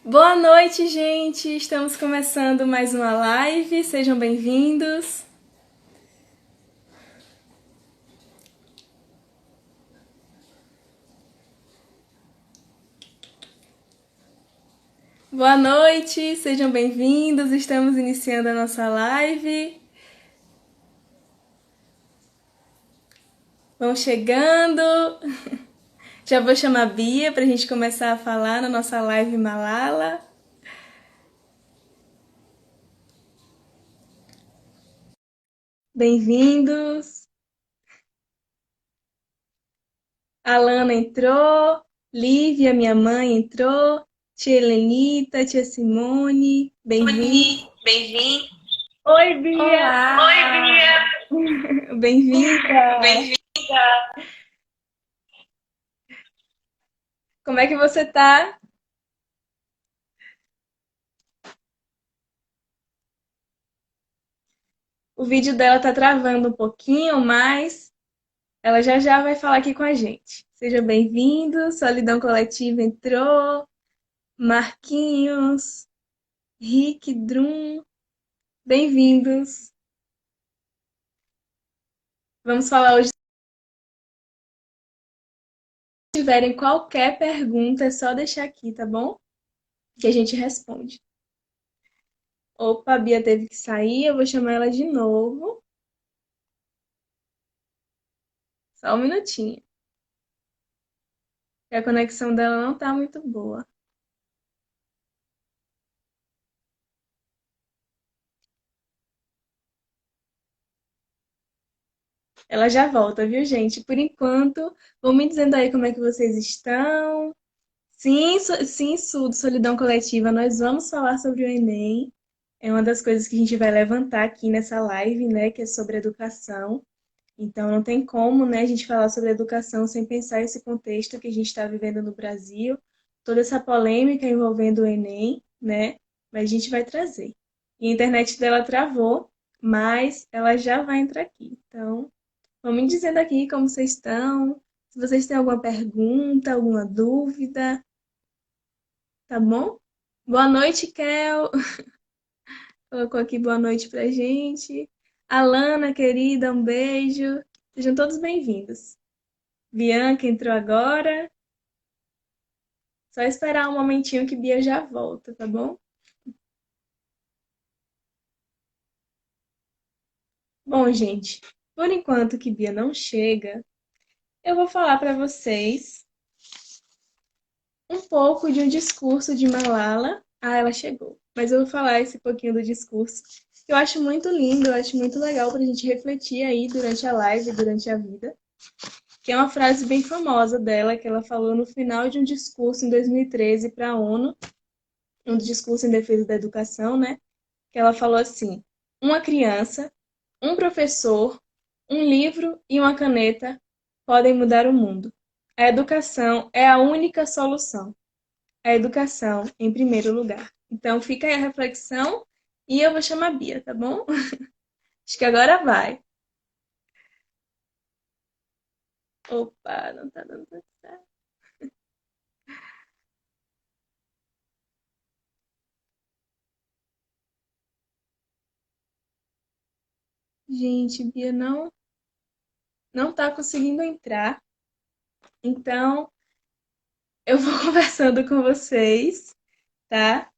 Boa noite, gente! Estamos começando mais uma live, sejam bem-vindos. Boa noite, sejam bem-vindos, estamos iniciando a nossa live. Vão chegando. Já vou chamar a Bia para a gente começar a falar na nossa live Malala. Bem-vindos. Alana entrou, Lívia, minha mãe, entrou, tia Helenita, tia Simone, bem-vindo. Bem-vindo. Oi, Bia! Olá! Bem-vinda! Bem-vinda! Como é que você tá? O vídeo dela tá travando um pouquinho, mas ela já já vai falar aqui com a gente. Seja bem-vindo, Solidão Coletiva entrou, Marquinhos, Rick, Drum, bem-vindos. Vamos falar hoje. Se tiverem qualquer pergunta, é só deixar aqui, tá bom? Que a gente responde. Opa, a Bia teve que sair, eu vou chamar ela de novo. Só um minutinho. A conexão dela não tá muito boa. Ela já volta, viu, gente? Por enquanto, vão me dizendo aí como é que vocês estão. Sim, sim, Solidão Coletiva, nós vamos falar sobre o Enem. É uma das coisas que a gente vai levantar aqui nessa live, né, que é sobre educação. Então, não tem como, né, a gente falar sobre educação sem pensar esse contexto que a gente está vivendo no Brasil, toda essa polêmica envolvendo o Enem, né, mas a gente vai trazer. E a internet dela travou, mas ela já vai entrar aqui. Então, vão me dizendo aqui como vocês estão, se vocês têm alguma pergunta, alguma dúvida, tá bom? Boa noite, Kel. Colocou aqui boa noite pra gente. Alana, querida, um beijo. Sejam todos bem-vindos. Bianca entrou agora. Só esperar um momentinho que Bia já volta, tá bom? Bom, gente, por enquanto que Bia não chega, eu vou falar para vocês um pouco de um discurso de Malala. Ah, ela chegou. Mas eu vou falar esse pouquinho do discurso. Que eu acho muito lindo, eu acho muito legal para a gente refletir aí durante a live, durante a vida. Que é uma frase bem famosa dela, que ela falou no final de um discurso em 2013 para a ONU, um discurso em defesa da educação, né? Que ela falou assim: uma criança, um professor, um livro e uma caneta podem mudar o mundo. A educação é a única solução. A educação em primeiro lugar. Então fica aí a reflexão e eu vou chamar a Bia, tá bom? Acho que agora vai. Opa, não tá dando certo. Gente, Bia não tá conseguindo entrar. Então, eu vou conversando com vocês, tá?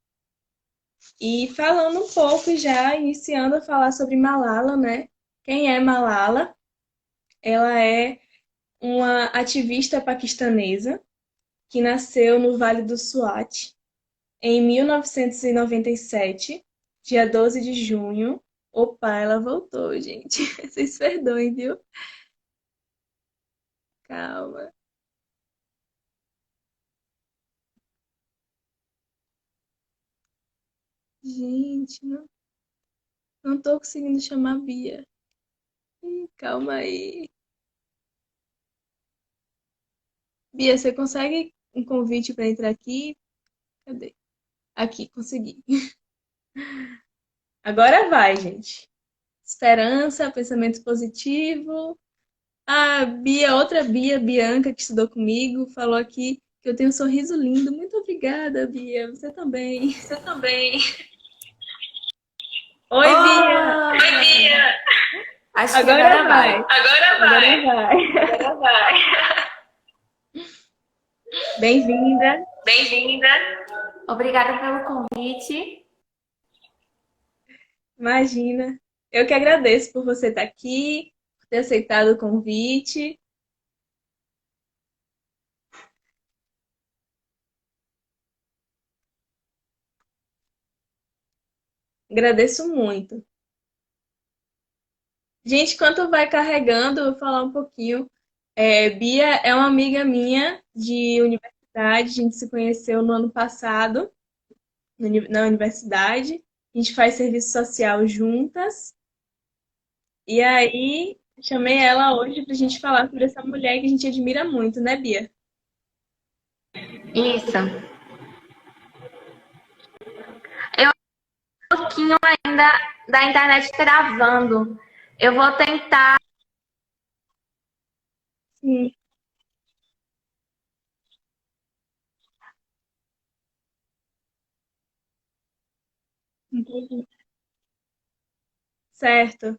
E falando um pouco já, iniciando a falar sobre Malala, né? Quem é Malala? Ela é uma ativista paquistanesa que nasceu no Vale do Swat em 1997, dia 12 de junho. Opa, ela voltou, gente. Vocês perdoem, viu? Calma. Gente, não tô conseguindo chamar a Bia. Calma aí. Bia, você consegue um convite para entrar aqui? Cadê? Aqui, consegui. Agora vai, gente. Esperança, pensamento positivo. Outra Bia, Bianca, que estudou comigo, falou aqui que eu tenho um sorriso lindo. Muito obrigada. Obrigada, Bia. Você também. Você também. Oi, Bia. Oi, Bia! Acho que Agora agora vai. vai. Agora Agora vai. vai. Agora vai. Bem-vinda. Bem-vinda. Obrigada pelo convite. Imagina. Eu que agradeço por você estar aqui, por ter aceitado o convite. Agradeço muito. Gente, enquanto vai carregando, eu vou falar um pouquinho. Bia é uma amiga minha de universidade. A gente se conheceu no ano passado, na universidade. A gente faz serviço social juntas. E aí, chamei ela hoje pra gente falar sobre essa mulher que a gente admira muito, né, Bia? Isso. Eu um pouquinho ainda da internet travando. Eu vou tentar. Sim, entendi. Certo.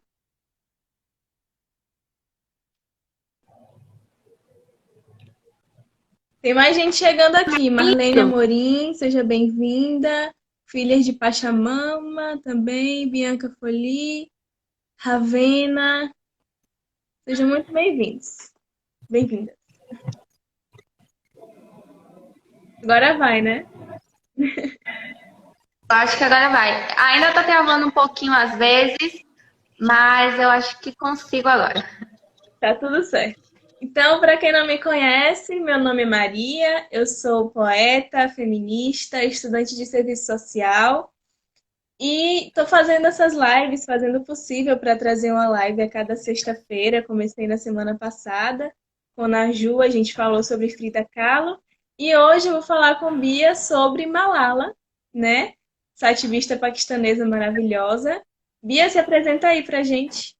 Tem mais gente chegando aqui. Marlene Isso. Amorim, seja bem-vinda. Filhas de Pachamama também. Bianca Foli, Ravena. Sejam muito bem-vindos. Bem-vindas. Agora vai, né? Eu acho que agora vai. Ainda tá travando um pouquinho às vezes, mas eu acho que consigo agora. Tá tudo certo. Então, para quem não me conhece, meu nome é Maria, eu sou poeta, feminista, estudante de serviço social e estou fazendo essas lives, fazendo o possível para trazer uma live a cada sexta-feira. Comecei na semana passada com a Naju, a gente falou sobre Frida Kahlo e hoje eu vou falar com Bia sobre Malala, né? Essa ativista paquistanesa maravilhosa. Bia, se apresenta aí pra gente.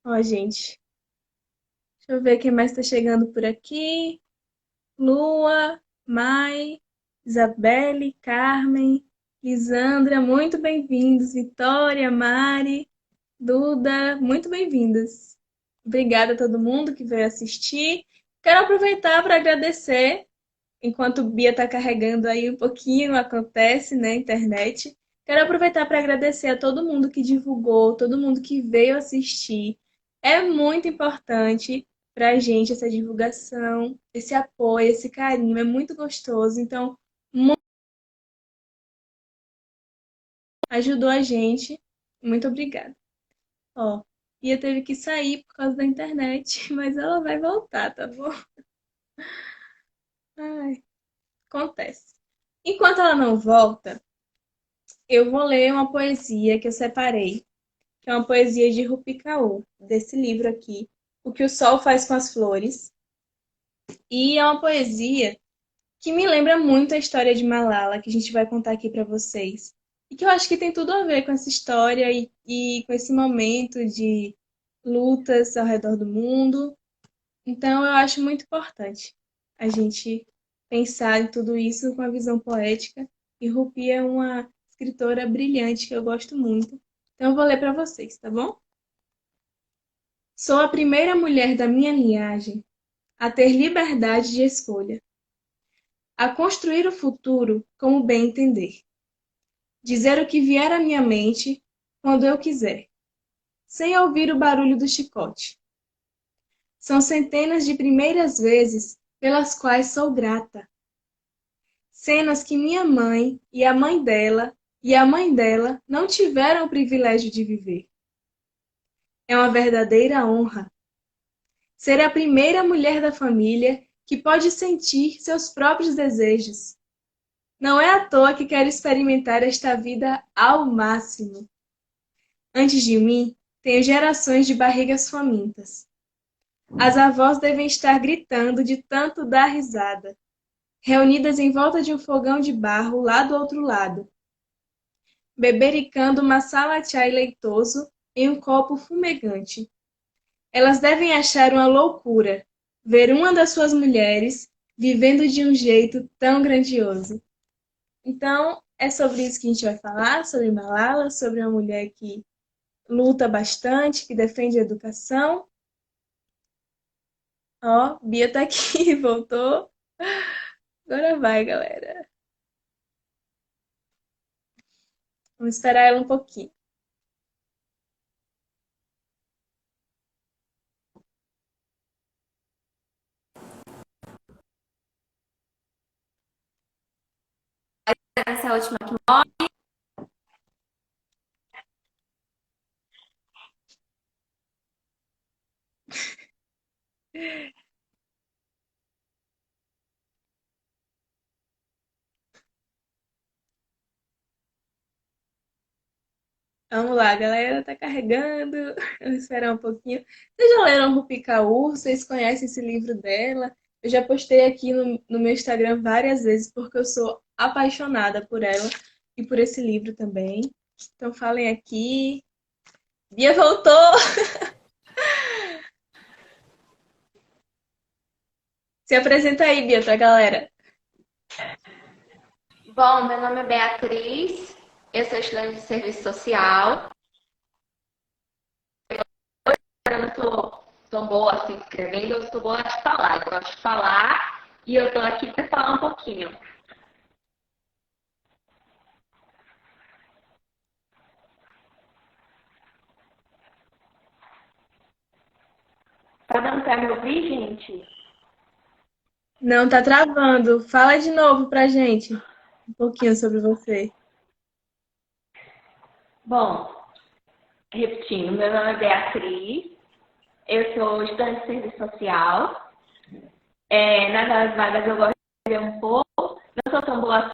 Ó, gente. Deixa eu ver quem mais está chegando por aqui. Lua, Mai, Isabelle, Carmen, Lisandra, muito bem-vindos. Vitória, Mari, Duda, muito bem-vindas. Obrigada a todo mundo que veio assistir. Quero aproveitar para agradecer, enquanto Bia está carregando aí um pouquinho, acontece, né, internet. Quero aproveitar para agradecer a todo mundo que divulgou, todo mundo que veio assistir. É muito importante para a gente essa divulgação, esse apoio, esse carinho, é muito gostoso. Então, ajudou a gente. Muito obrigada. Ó, Bia teve que sair por causa da internet, mas ela vai voltar, tá bom? Ai, acontece. Enquanto ela não volta, eu vou ler uma poesia que eu separei, que é uma poesia de Rupi Kaur, desse livro aqui, O que o Sol faz com as Flores. E é uma poesia que me lembra muito a história de Malala, que a gente vai contar aqui para vocês. E que eu acho que tem tudo a ver com essa história e com esse momento de lutas ao redor do mundo. Então, eu acho muito importante a gente pensar em tudo isso com a visão poética. E Rupi é uma escritora brilhante que eu gosto muito. Então, eu vou ler para vocês, tá bom? Sou a primeira mulher da minha linhagem a ter liberdade de escolha, a construir o futuro como bem entender, dizer o que vier à minha mente quando eu quiser, sem ouvir o barulho do chicote. São centenas de primeiras vezes pelas quais sou grata. Cenas que minha mãe e a mãe dela e a mãe dela não tiveram o privilégio de viver. É uma verdadeira honra ser a primeira mulher da família que pode sentir seus próprios desejos. Não é à toa que quero experimentar esta vida ao máximo. Antes de mim, tenho gerações de barrigas famintas. As avós devem estar gritando de tanto dar risada, reunidas em volta de um fogão de barro lá do outro lado, bebericando masala chai leitoso em um copo fumegante. Elas devem achar uma loucura ver uma das suas mulheres vivendo de um jeito tão grandioso. Então, é sobre isso que a gente vai falar, sobre Malala, sobre uma mulher que luta bastante, que defende a educação. Ó, Bia tá aqui, voltou. Agora vai, galera. Vamos esperar ela um pouquinho. Essa última que Vamos lá, galera, tá carregando. Vamos esperar um pouquinho. Vocês já leram Rupi Kaur? Vocês conhecem esse livro dela? Eu já postei aqui no meu Instagram várias vezes, porque eu sou apaixonada por ela e por esse livro também. Então falem aqui. Bia voltou! Se apresenta aí, Bia, pra galera. Bom, meu nome é Beatriz, eu sou estudante de serviço social. Eu não sou tão boa assim escrevendo, eu sou boa de falar. Eu gosto de falar e eu tô aqui para falar um pouquinho. Tá dando para me ouvir, gente? Não, tá travando. Fala de novo pra gente um pouquinho sobre você. Bom, repetindo, meu nome é Beatriz, eu sou estudante de serviço social. Nas horas vagas eu gosto de escrever um pouco, não sou tão boa,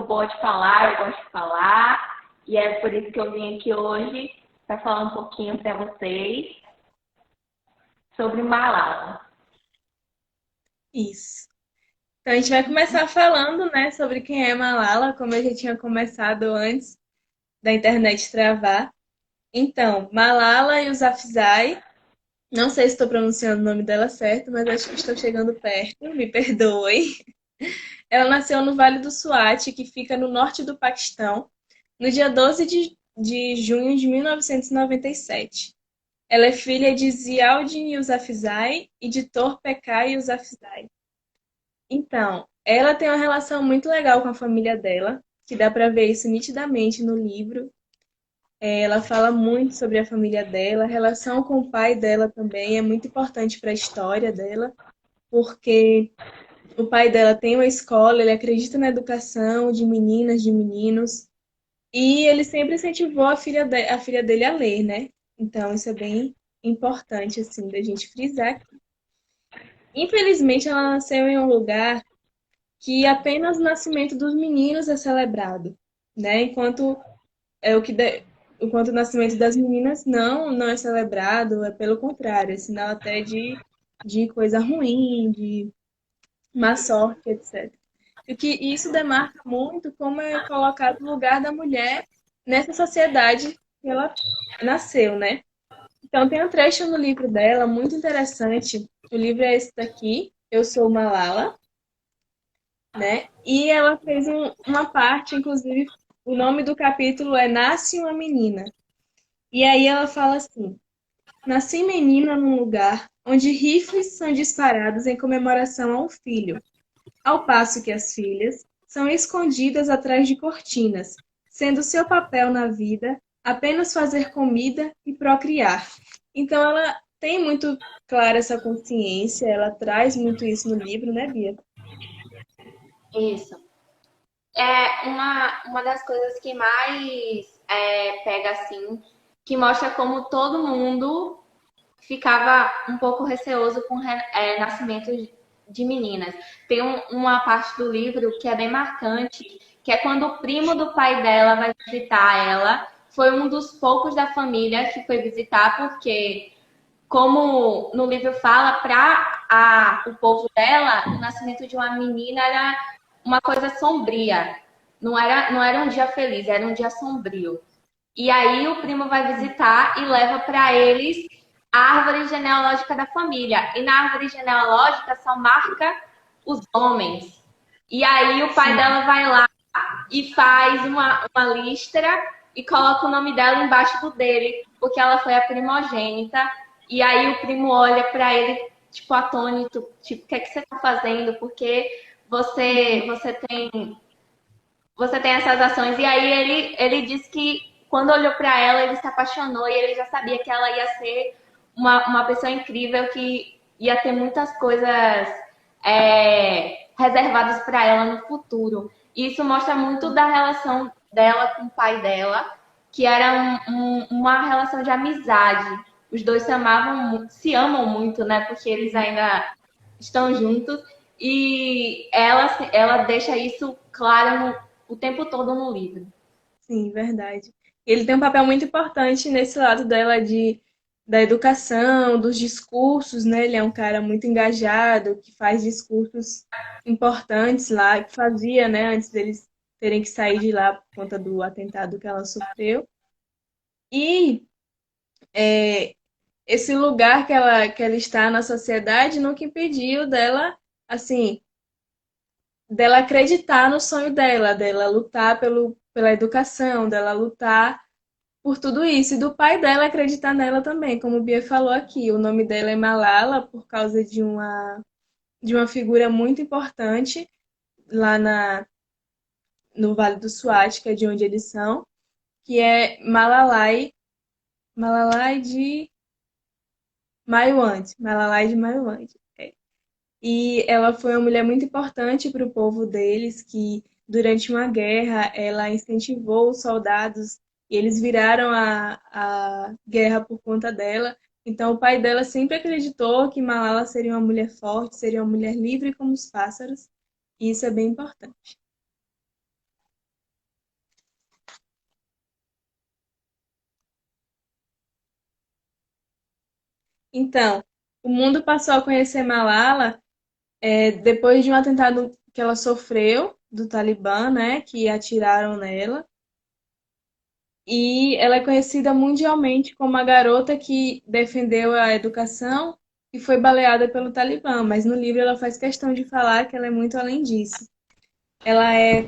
boa de falar, eu gosto de falar. E é por isso que eu vim aqui hoje para falar um pouquinho para vocês sobre Malala. Isso. Então a gente vai começar falando, né, sobre quem é Malala, como eu já tinha começado antes da internet travar. Então, Malala Yousafzai, não sei se estou pronunciando o nome dela certo, mas acho que estou chegando perto, me perdoem. Ela nasceu no Vale do Swat, que fica no norte do Paquistão, no dia 12 de junho de 1997. Ela é filha de Ziauddin Yousafzai e de Torpekai Yousafzai. Então, ela tem uma relação muito legal com a família dela, que dá para ver isso nitidamente no livro. Ela fala muito sobre a família dela, a relação com o pai dela também é muito importante para a história dela, porque o pai dela tem uma escola, ele acredita na educação de meninas, de meninos, e ele sempre incentivou a filha dele a ler, né? Então, isso é bem importante, assim, da gente frisar. Infelizmente, ela nasceu em um lugar que apenas o nascimento dos meninos é celebrado, né? É o que de- enquanto o nascimento das meninas não é celebrado, é pelo contrário, é sinal até de coisa ruim, de má sorte, etc. E que isso demarca muito como é colocado o lugar da mulher nessa sociedade que ela nasceu, né? Então tem um trecho no livro dela muito interessante. O livro é esse daqui, Eu Sou Malala, né? E ela fez uma parte, inclusive, o nome do capítulo é Nasce uma Menina. E aí ela fala assim: Nasci menina num lugar onde rifles são disparados em comemoração a um filho, ao passo que as filhas são escondidas atrás de cortinas, sendo seu papel na vida apenas fazer comida e procriar. Então ela tem muito clara essa consciência, ela traz muito isso no livro, né, Bia? Isso. É uma das coisas que mais pega assim, que mostra como todo mundo ficava um pouco receoso com nascimento de meninas. Tem uma parte do livro que é bem marcante, que é quando o primo do pai dela vai visitar ela. Foi um dos poucos da família que foi visitar, porque como no livro fala, para o povo dela, o nascimento de uma menina era uma coisa sombria. Não era um dia feliz, era um dia sombrio. E aí o primo vai visitar e leva para eles a árvore genealógica da família. E na árvore genealógica só marca os homens. E aí o pai Sim, dela vai lá e faz uma listra e coloca o nome dela embaixo do dele, porque ela foi a primogênita. E aí o primo olha para ele, tipo, atônito, tipo, o que é que você tá fazendo? Porque você tem essas ações. E aí ele disse que quando olhou para ela, ele se apaixonou e ele já sabia que ela ia ser uma pessoa incrível, que ia ter muitas coisas reservadas para ela no futuro. E isso mostra muito da relação dela com o pai dela, que era uma relação de amizade. Os dois se amam muito, né? Porque eles ainda estão juntos. E ela deixa isso claro o tempo todo no livro. sim, verdade. Ele tem um papel muito importante nesse lado dela da educação, dos discursos, né? Ele é um cara muito engajado, que faz discursos importantes lá, que fazia, né, antes deles terem que sair de lá por conta do atentado que ela sofreu. E é, esse lugar que ela está na sociedade nunca impediu dela, assim, dela acreditar no sonho dela lutar pela educação, dela lutar por tudo isso. E do pai dela acreditar nela também, como o Bia falou aqui. O nome dela é Malala por causa de uma figura muito importante lá no Vale do Swat, que é de onde eles são, que é Malalai de Maiwand. Malalai de Maiwand. É. E ela foi uma mulher muito importante para o povo deles, que durante uma guerra ela incentivou os soldados e eles viraram a guerra por conta dela. Então o pai dela sempre acreditou que Malala seria uma mulher forte, seria uma mulher livre como os pássaros, e isso é bem importante. Então, o mundo passou a conhecer Malala depois de um atentado que ela sofreu do Talibã, né, que atiraram nela. E ela é conhecida mundialmente como a garota que defendeu a educação e foi baleada pelo Talibã, mas no livro ela faz questão de falar que ela é muito além disso. Ela é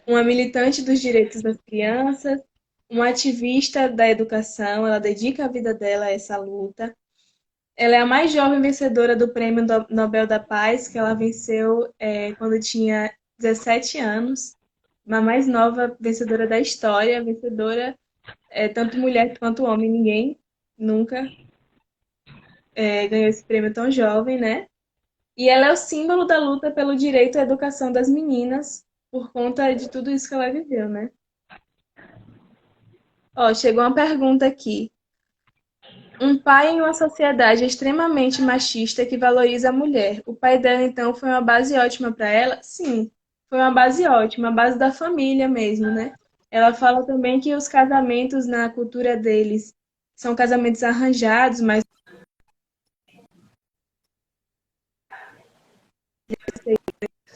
uma militante dos direitos das crianças, uma ativista da educação, ela dedica a vida dela a essa luta. Ela é a mais jovem vencedora do Prêmio Nobel da Paz, que ela venceu quando tinha 17 anos. Uma mais nova vencedora da história, vencedora tanto mulher quanto homem, ninguém nunca ganhou esse prêmio tão jovem, né? E ela é o símbolo da luta pelo direito à educação das meninas, por conta de tudo isso que ela viveu, né? Ó, chegou uma pergunta aqui. Um pai em uma sociedade extremamente machista que valoriza a mulher. O pai dela, então, foi uma base ótima para ela? Sim, foi uma base ótima, a base da família mesmo, né? Ela fala também que os casamentos na cultura deles são casamentos arranjados, mas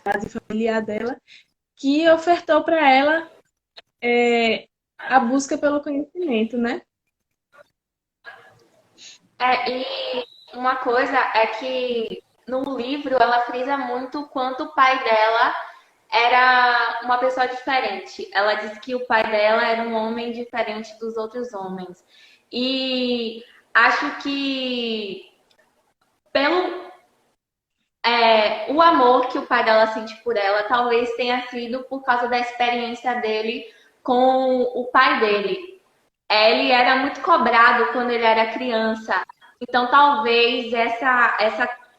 base familiar dela, que ofertou para ela a busca pelo conhecimento, né? E uma coisa é que no livro ela frisa muito o quanto o pai dela era uma pessoa diferente. Ela disse que o pai dela era um homem diferente dos outros homens. E acho que pelo o amor que o pai dela sente por ela, talvez tenha sido por causa da experiência dele com o pai dele. Ele era muito cobrado quando ele era criança. Então, talvez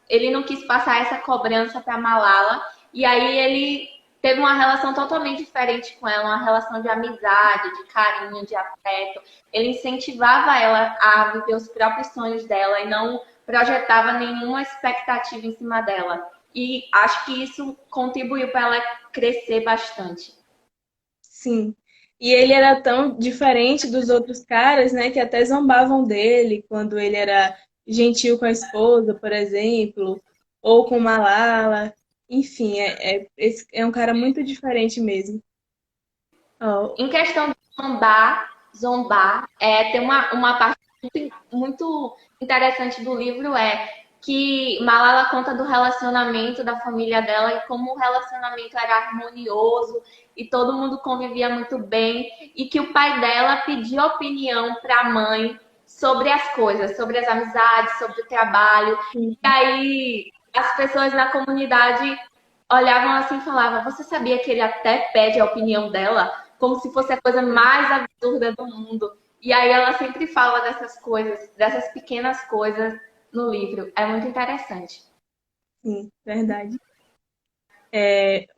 ele não quis passar essa cobrança para Malala. E aí ele teve uma relação totalmente diferente com ela, uma relação de amizade, de carinho, de afeto. Ele incentivava ela a viver os próprios sonhos dela e não projetava nenhuma expectativa em cima dela. E acho que isso contribuiu para ela crescer bastante. Sim. E ele era tão diferente dos outros caras, né, que até zombavam dele quando ele era gentil com a esposa, por exemplo, ou com Malala. Enfim, esse é um cara muito diferente mesmo. Ó, Em questão de zombar, tem uma parte muito interessante do livro que Malala conta do relacionamento da família dela e como o relacionamento era harmonioso e todo mundo convivia muito bem e que o pai dela pedia opinião para a mãe sobre as coisas, sobre as amizades, sobre o trabalho. sim, E aí as pessoas na comunidade olhavam assim e falavam: "Você sabia que ele até pede a opinião dela?" Como se fosse a coisa mais absurda do mundo. E aí ela sempre fala dessas coisas, dessas pequenas coisas no livro. É muito interessante. sim, verdade.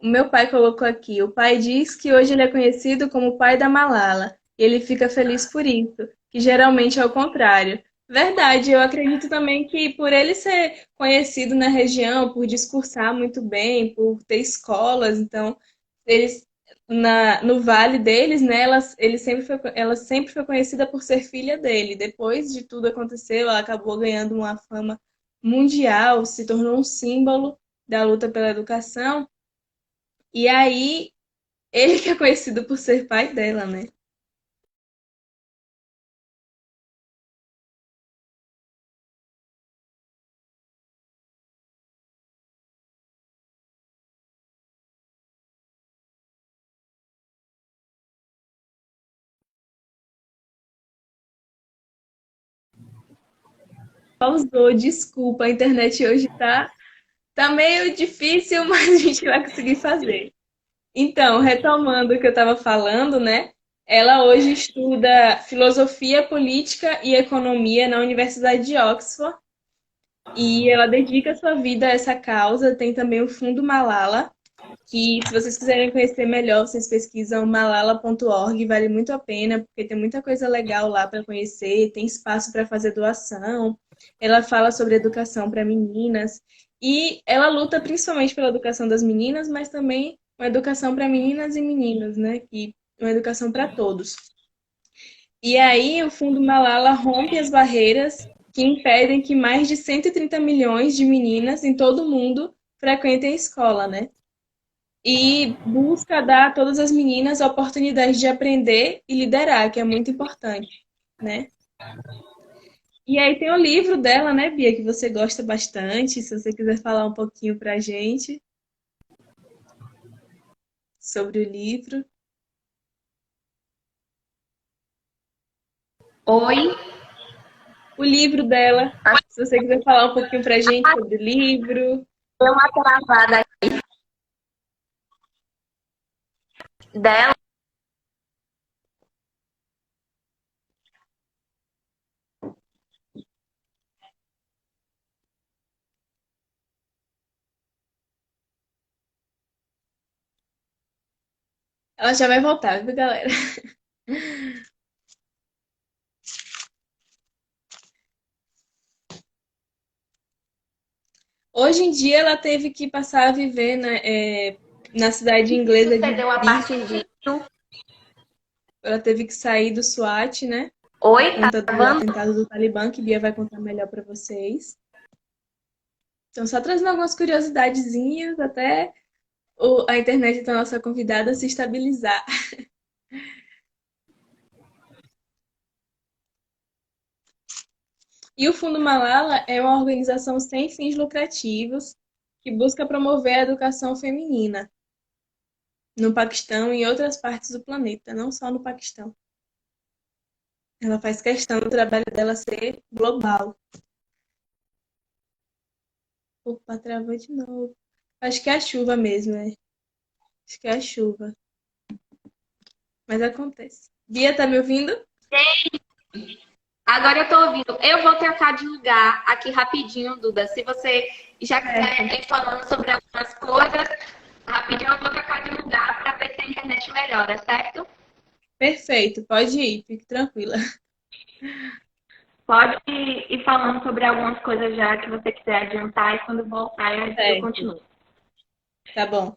O meu pai colocou aqui. O pai diz que hoje ele é conhecido como o pai da Malala. E ele fica feliz por isso, que geralmente é o contrário. Verdade, eu acredito também que por ele ser conhecido na região, por discursar muito bem, por ter escolas, então eles no vale deles, né, ela sempre foi conhecida por ser filha dele. Depois de tudo aconteceu, ela acabou ganhando uma fama mundial, se tornou um símbolo da luta pela educação. E aí, ele que é conhecido por ser pai dela, né? Pausou, desculpa, a internet hoje tá meio difícil, mas a gente vai conseguir fazer. Então, retomando o que eu estava falando, né? Ela hoje estuda filosofia, política e economia na Universidade de Oxford e ela dedica sua vida a essa causa. Tem também o Fundo Malala, que se vocês quiserem conhecer melhor, vocês pesquisam malala.org, vale muito a pena, porque tem muita coisa legal lá para conhecer, tem espaço para fazer doação. Ela fala sobre educação para meninas e ela luta principalmente pela educação das meninas, mas também uma educação para meninas e meninos, né? E uma educação para todos. E aí o Fundo Malala rompe as barreiras que impedem que mais de 130 milhões de meninas em todo o mundo frequentem a escola, né? E busca dar a todas as meninas a oportunidade de aprender e liderar, que é muito importante, né? E aí tem o livro dela, né, Bia, que você gosta bastante, se você quiser falar um pouquinho pra gente sobre o livro. Oi? O livro dela, se você quiser falar um pouquinho pra gente sobre o livro. Deu uma travada dela. Ela já vai voltar, viu, galera? Hoje em dia ela teve que passar a viver na cidade inglesa de Sucedeu a partir Bristol. disso. Ela teve que sair do SWAT, né? Por Oi, tá conta do gravando? atentado do Talibã, que Bia vai contar melhor para vocês. Então, só trazendo algumas curiosidadezinhas até a internet da nossa convidada se estabilizar. E o Fundo Malala é uma organização sem fins lucrativos que busca promover a educação feminina no Paquistão e em outras partes do planeta, não só no Paquistão. Ela faz questão do trabalho dela ser global. Opa, travou de novo. Acho que é a chuva mesmo, né? Acho que é a chuva. Mas acontece. Bia, tá me ouvindo? Agora eu tô ouvindo. Eu vou trocar de lugar aqui rapidinho, Duda. Se você já Certo. quiser ir falando sobre algumas coisas, rapidinho eu vou trocar de lugar para ver se a internet melhora, certo? Perfeito, pode ir, fique tranquila. Pode ir falando sobre algumas coisas já que você quiser adiantar e quando voltar eu Certo, continuo. tá bom.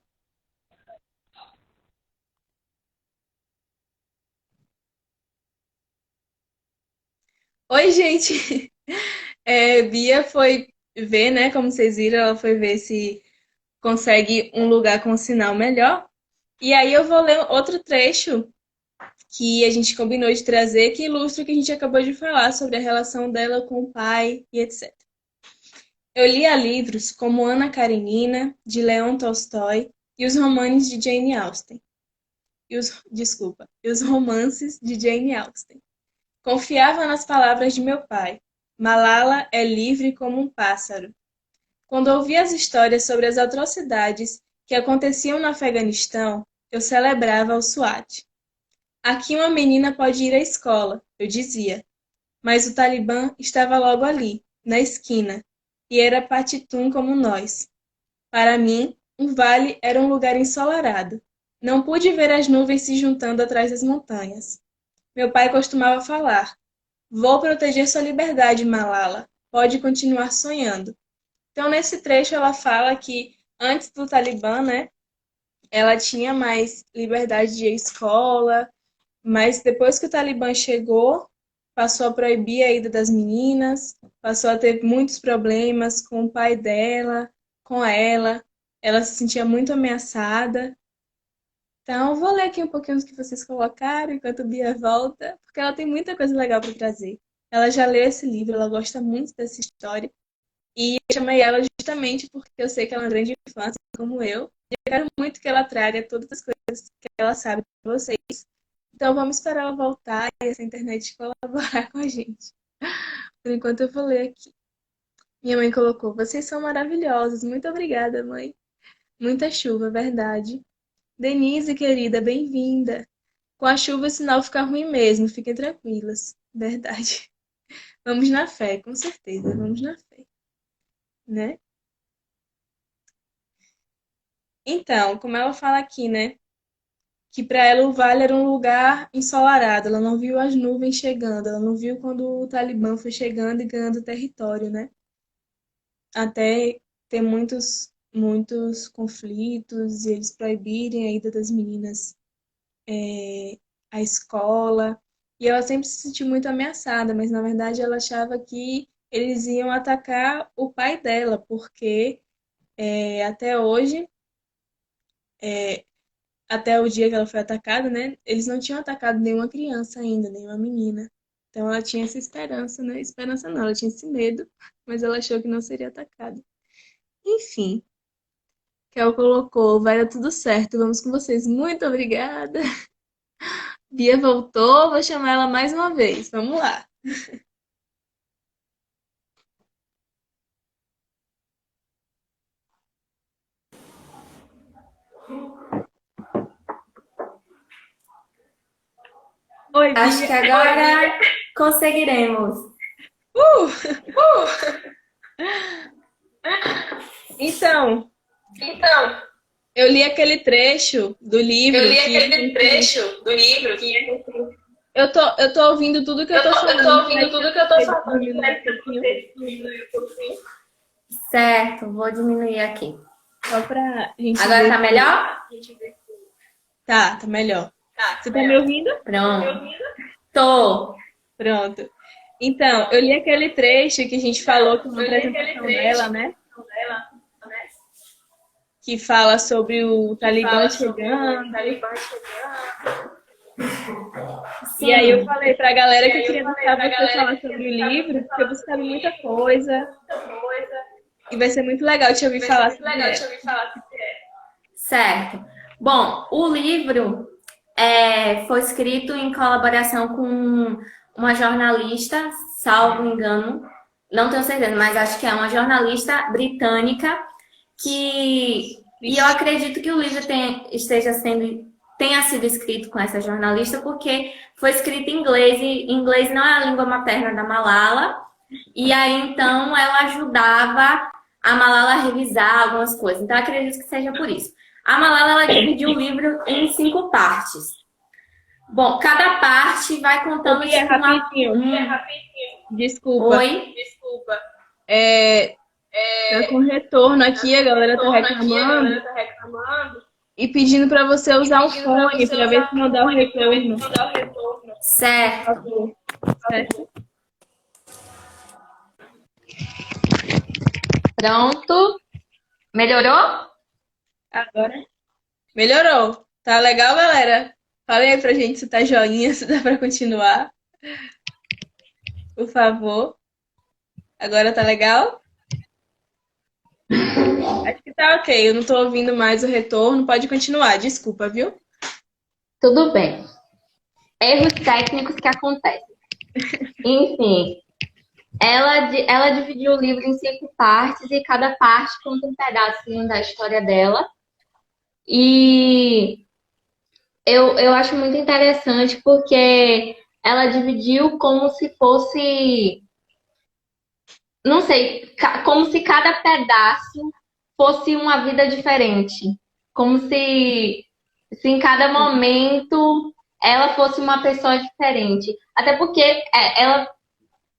Oi, gente! Bia foi ver, né? Como vocês viram, ela foi ver se consegue um lugar com um sinal melhor. E aí eu vou ler outro trecho que a gente combinou de trazer, que ilustra o que a gente acabou de falar sobre a relação dela com o pai e etc. Eu lia livros como Ana Karenina, de Leon Tolstói, e os romances de Jane Austen. E os romances de Jane Austen. Confiava nas palavras de meu pai. Malala é livre como um pássaro. Quando ouvi as histórias sobre as atrocidades que aconteciam no Afeganistão, eu celebrava o SWAT. Aqui uma menina pode ir à escola, eu dizia. Mas o Talibã estava logo ali, na esquina, e era Patitum como nós. Para mim, um vale era um lugar ensolarado. Não pude ver as nuvens se juntando atrás das montanhas. Meu pai costumava falar: Vou proteger sua liberdade, Malala. Pode continuar sonhando. Então, nesse trecho, ela fala que antes do Talibã, né, ela tinha mais liberdade de ir à escola, mas depois que o Talibã chegou, passou a proibir a ida das meninas, passou a ter muitos problemas com o pai dela, com ela. Ela se sentia muito ameaçada. Então, eu vou ler aqui um pouquinho do que vocês colocaram enquanto a Bia volta, porque ela tem muita coisa legal para trazer. Ela já leu esse livro, ela gosta muito dessa história. E eu chamei ela justamente porque eu sei que ela é uma grande fã, assim como eu. E eu quero muito que ela traga todas as coisas que ela sabe para vocês. Então vamos esperar ela voltar e essa internet colaborar com a gente. Por enquanto eu vou ler aqui. Minha mãe colocou: Vocês são maravilhosos. Muito obrigada, mãe. Muita chuva, verdade. Denise, querida, bem-vinda. Com a chuva o sinal fica ruim mesmo, fiquem tranquilas. Verdade. Vamos na fé, com certeza. Vamos na fé, né? Então, como ela fala aqui, né? Que para ela o vale era um lugar ensolarado. Ela não viu as nuvens chegando, ela não viu quando o Talibã foi chegando e ganhando território, né? Até ter muitos conflitos e eles proibirem a ida das meninas à escola. E ela sempre se sentiu muito ameaçada, mas na verdade ela achava que eles iam atacar o pai dela, porque até hoje até o dia que ela foi atacada, né? Eles não tinham atacado nenhuma criança ainda, nenhuma menina. Então ela tinha essa esperança, né? Esperança não, ela tinha esse medo, mas ela achou que não seria atacada. Enfim, Kel colocou, vai dar tudo certo, vamos com vocês. Muito obrigada. Bia voltou, vou chamar ela mais uma vez. Vamos lá. Oi, Acho Bia. que agora conseguiremos. Uh! Então, Então, eu li aquele trecho do eu livro li que aquele trecho do livro que eu tô ouvindo tudo que eu tô eu tô falando. ouvindo tudo que eu tô falando. Diminuir um pouquinho. Certo, vou diminuir aqui. Só pra gente Agora ver. tá melhor? Tá melhor. Você tá me ouvindo? Pronto. Tô. Pronto. Então, eu li aquele trecho que a gente falou com a apresentação dela, né? Que fala sobre o Talibã chegando. E aí eu Sim. falei pra galera que eu queria deixar você falar sobre o livro, porque você sabe muita coisa. E vai ser muito legal te ouvir falar sobre ela. Certo. Bom, o livro foi escrito em colaboração com uma jornalista, salvo engano, não tenho certeza, mas acho que é uma jornalista britânica e eu acredito que o livro tenha sido escrito com essa jornalista porque foi escrito em inglês e inglês não é a língua materna da Malala e aí então ela ajudava a Malala a revisar algumas coisas. Então acredito que seja por isso. A Malala ela dividiu o livro em 5 partes. Bom, cada parte vai contando Bia, tipo rapidinho. Desculpa. Oi? Tá com retorno aqui, a galera tá reclamando e pedindo pra você usar um fone pra ver se não dá o retorno. Certo. Por favor. Certo? Pronto. Melhorou? Agora melhorou. Tá legal, galera? Fala aí pra gente se tá joinha, se dá pra continuar, por favor. Agora tá legal? Acho que tá ok. Eu não tô ouvindo mais o retorno. Pode continuar, desculpa, viu? Tudo bem. Erros técnicos que acontecem. Enfim, ela dividiu o livro em 5 partes e cada parte conta um pedacinho da história dela. E eu acho muito interessante porque ela dividiu como se fosse, não sei, como se cada pedaço fosse uma vida diferente. Como se em cada momento ela fosse uma pessoa diferente. Até porque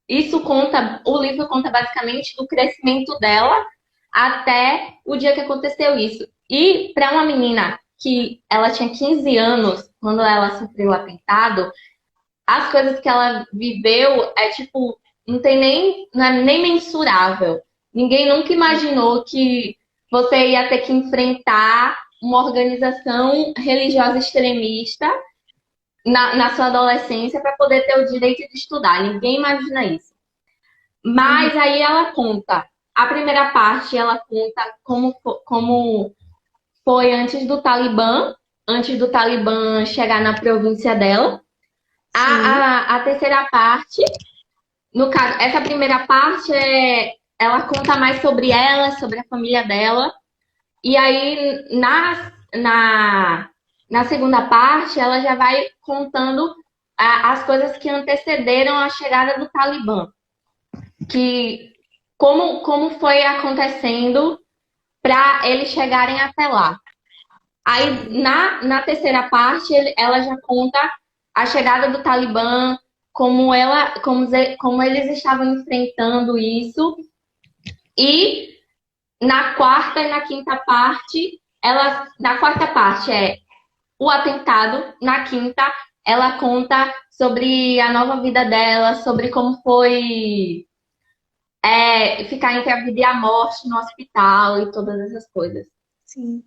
isso conta, o livro conta basicamente do crescimento dela até o dia que aconteceu isso. E para uma menina que ela tinha 15 anos quando ela sofreu o atentado, as coisas que ela viveu é tipo, não é nem mensurável. Ninguém nunca imaginou que você ia ter que enfrentar uma organização religiosa extremista na sua adolescência para poder ter o direito de estudar. Ninguém imagina isso. Mas aí ela conta. A primeira parte ela conta como foi antes do Talibã chegar na província dela. Sim. A terceira parte, no caso, essa primeira parte ela conta mais sobre ela, sobre a família dela. E aí, na segunda parte, ela já vai contando as coisas que antecederam a chegada do Talibã. Que como foi acontecendo para eles chegarem até lá. Aí, na terceira parte, ela já conta a chegada do Talibã, como eles estavam enfrentando isso. E na quarta e na quinta parte, na quarta parte é o atentado, na quinta, ela conta sobre a nova vida dela, sobre como foi ficar entre a vida e a morte no hospital e todas essas coisas. Sim.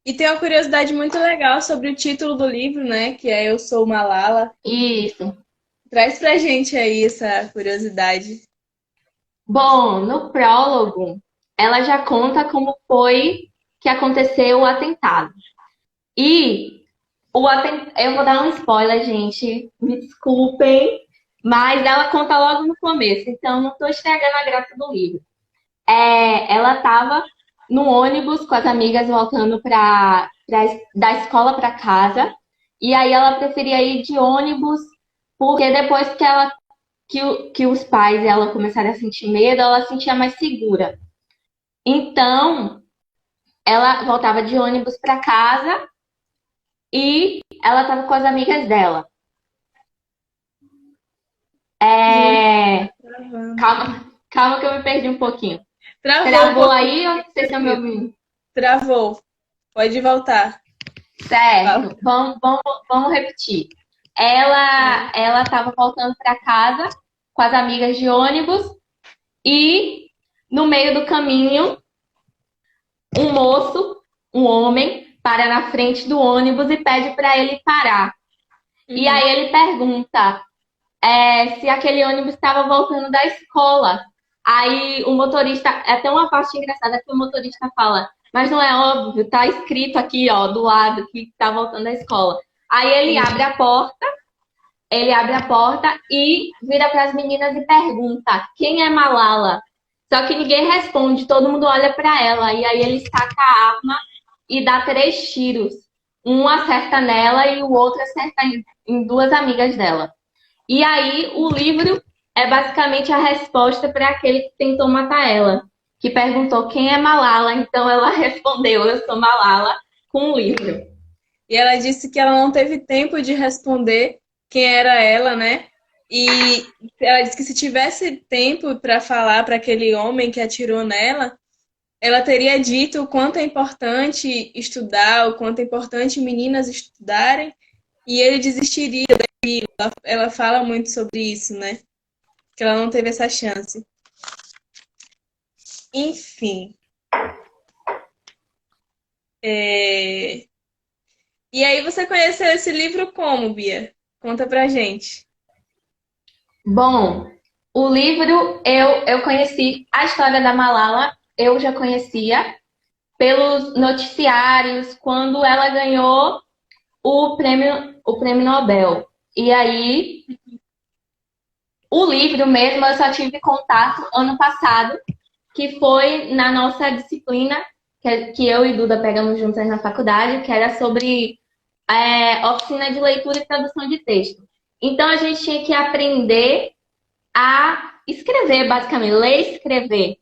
E tem uma curiosidade muito legal sobre o título do livro, né? Que é Eu Sou Malala. Isso. Traz pra gente aí essa curiosidade. Bom, no prólogo, ela já conta como foi que aconteceu o atentado. E eu vou dar um spoiler, gente, me desculpem, mas ela conta logo no começo, então não estou estragando a graça do livro. Ela estava no ônibus com as amigas voltando da escola para casa, e aí ela preferia ir de ônibus, porque depois que os pais e ela começaram a sentir medo, ela se sentia mais segura. Então, ela voltava de ônibus para casa e ela estava com as amigas dela. Travando. Calma que eu me perdi um pouquinho. Travou um Travou pouquinho. aí ou vocês estão me ouvindo? Travou. Pode voltar. Fala. Certo. Vamos repetir. Ela estava voltando para casa com as amigas de ônibus e no meio do caminho um homem, para na frente do ônibus e pede para ele parar. E aí ele pergunta se aquele ônibus estava voltando da escola. Aí o motorista, é até uma parte engraçada que o motorista fala, mas não é óbvio, tá escrito aqui, ó, do lado que tá voltando da escola. Aí ele abre a porta e vira para as meninas e pergunta: quem é Malala? Só que ninguém responde, todo mundo olha para ela. E aí ele saca a arma e dá 3 tiros. Um acerta nela e o outro acerta em 2 amigas dela. E aí o livro é basicamente a resposta para aquele que tentou matar ela, que perguntou quem é Malala. Então ela respondeu: eu sou Malala, com o livro. E ela disse que ela não teve tempo de responder quem era ela, né? E ela disse que se tivesse tempo para falar para aquele homem que atirou nela, ela teria dito o quanto é importante estudar, o quanto é importante meninas estudarem, e ele desistiria daquilo. Ela fala muito sobre isso, né? Que ela não teve essa chance. Enfim. É, E aí você conheceu esse livro como, Bia? Conta pra gente. Bom, o livro eu conheci a história da Malala, eu já conhecia pelos noticiários quando ela ganhou o prêmio Nobel. E aí, o livro mesmo eu só tive contato ano passado, que foi na nossa disciplina que eu e Duda pegamos juntas na faculdade, que era sobre oficina de leitura e tradução de texto. Então a gente tinha que aprender a escrever, basicamente, ler e escrever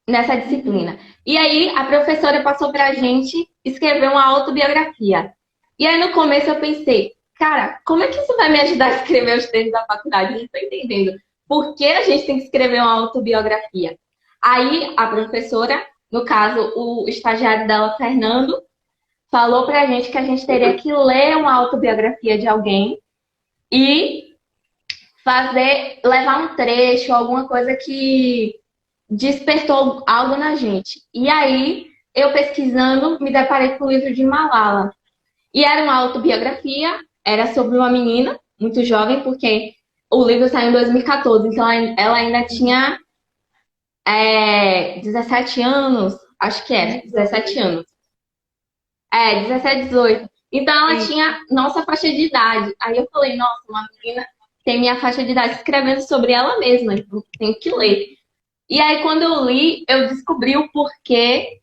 nessa disciplina. E aí a professora passou para a gente escrever uma autobiografia. E aí no começo eu pensei, cara, como é que isso vai me ajudar a escrever os textos da faculdade? Não estou entendendo. Por que a gente tem que escrever uma autobiografia? Aí a professora, no caso o estagiário dela, Fernando, falou pra gente que a gente teria que ler uma autobiografia de alguém e levar um trecho, alguma coisa que despertou algo na gente. E aí, eu pesquisando, me deparei com o livro de Malala. E era uma autobiografia, era sobre uma menina muito jovem, porque o livro saiu em 2014, então ela ainda tinha 17 anos, acho que era, 17 anos. 17, 18. Então ela Sim. tinha nossa faixa de idade. Aí eu falei, nossa, uma menina tem minha faixa de idade escrevendo sobre ela mesma, então tenho que ler. E aí quando eu li, eu descobri o porquê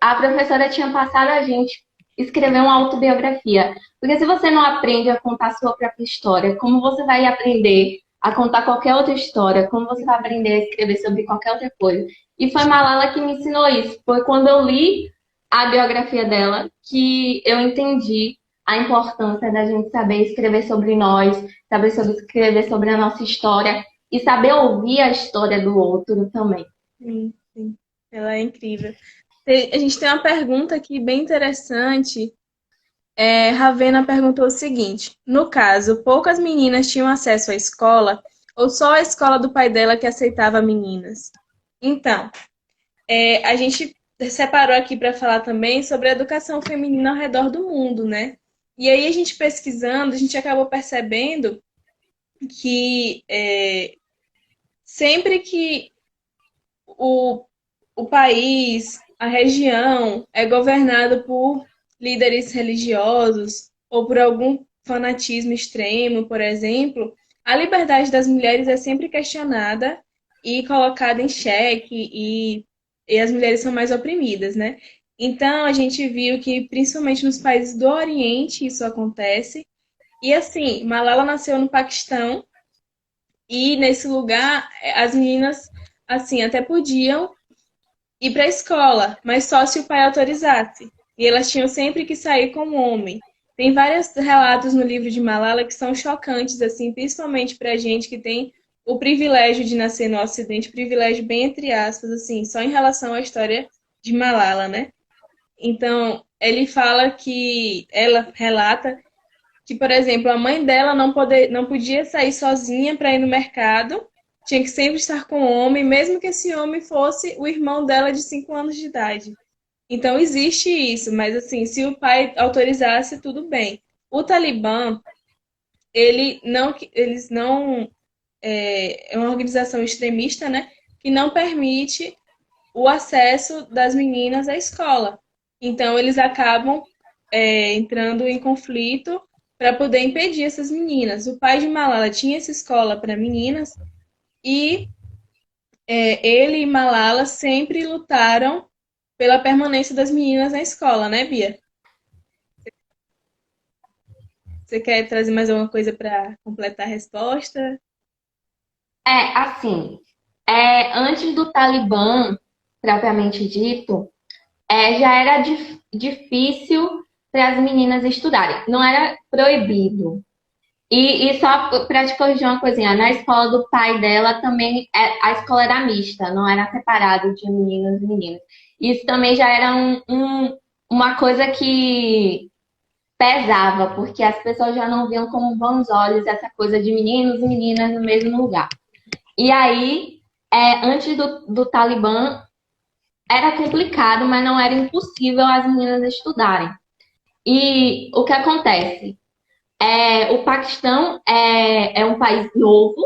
a professora tinha passado a gente escrever uma autobiografia. Porque se você não aprende a contar a sua própria história, como você vai aprender a contar qualquer outra história? Como você vai aprender a escrever sobre qualquer outra coisa? E foi Malala que me ensinou isso. Foi quando eu li a biografia dela que eu entendi a importância da gente saber escrever sobre nós, saber escrever sobre a nossa história e saber ouvir a história do outro também. Sim, sim. Ela é incrível. A gente tem uma pergunta aqui bem interessante. Ravena perguntou o seguinte: no caso, poucas meninas tinham acesso à escola ou só a escola do pai dela que aceitava meninas? Então, a gente separou aqui para falar também sobre a educação feminina ao redor do mundo, né? E aí a gente pesquisando, a gente acabou percebendo que sempre que o, o país, a região é governado por líderes religiosos ou por algum fanatismo extremo, por exemplo, a liberdade das mulheres é sempre questionada e colocada em xeque e as mulheres são mais oprimidas, né? Então, a gente viu que, principalmente nos países do Oriente, isso acontece. E assim, Malala nasceu no Paquistão e nesse lugar as meninas assim até podiam ir para a escola, mas só se o pai autorizasse. E elas tinham sempre que sair com o homem. Tem vários relatos no livro de Malala que são chocantes, assim, principalmente para a gente que tem o privilégio de nascer no Ocidente, privilégio bem entre aspas, assim, só em relação à história de Malala, né? Então, ele fala que ela relata que, por exemplo, a mãe dela não podia sair sozinha para ir no mercado, tinha que sempre estar com o homem, mesmo que esse homem fosse o irmão dela de 5 anos de idade. Então existe isso, mas assim, se o pai autorizasse, tudo bem. O Talibã, eles não é uma organização extremista, né, que não permite o acesso das meninas à escola. Então eles acabam entrando em conflito para poder impedir essas meninas. O pai de Malala tinha essa escola para meninas e ele e Malala sempre lutaram pela permanência das meninas na escola, né, Bia? Você quer trazer mais alguma coisa para completar a resposta? Assim, antes do Talibã, propriamente dito, já era difícil para as meninas estudarem. Não era proibido. E só para te corrigir uma coisinha, na escola do pai dela também, a escola era mista, não era separado de meninos e meninas. Isso também já era uma coisa que pesava, porque as pessoas já não viam com bons olhos essa coisa de meninos e meninas no mesmo lugar. E aí, antes do Talibã, era complicado, mas não era impossível as meninas estudarem. E o que acontece? O Paquistão é um país novo,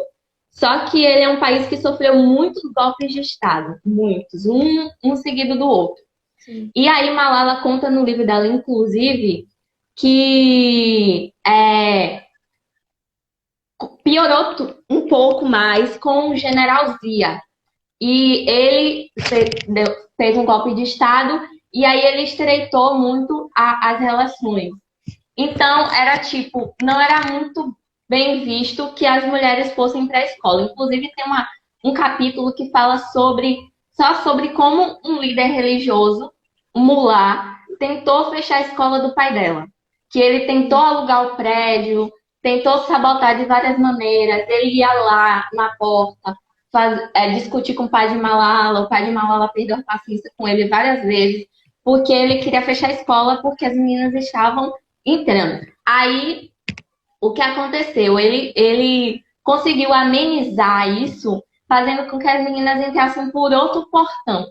só que ele é um país que sofreu muitos golpes de Estado, muitos, um seguido do outro. Sim. E aí Malala conta no livro dela, inclusive, que piorou um pouco mais com o general Zia. E ele fez um golpe de Estado e aí ele estreitou muito as relações. Então, era tipo, não era muito bem visto que as mulheres fossem para a escola. Inclusive, tem um capítulo que fala só sobre como um líder religioso, um mulá, tentou fechar a escola do pai dela. Que ele tentou alugar o prédio, tentou sabotar de várias maneiras. Ele ia lá na porta, discutir com o pai de Malala. O pai de Malala perdeu a paciência com ele várias vezes, porque ele queria fechar a escola porque as meninas estavam entrando. Aí, o que aconteceu? Ele conseguiu amenizar isso, fazendo com que as meninas entrassem por outro portão.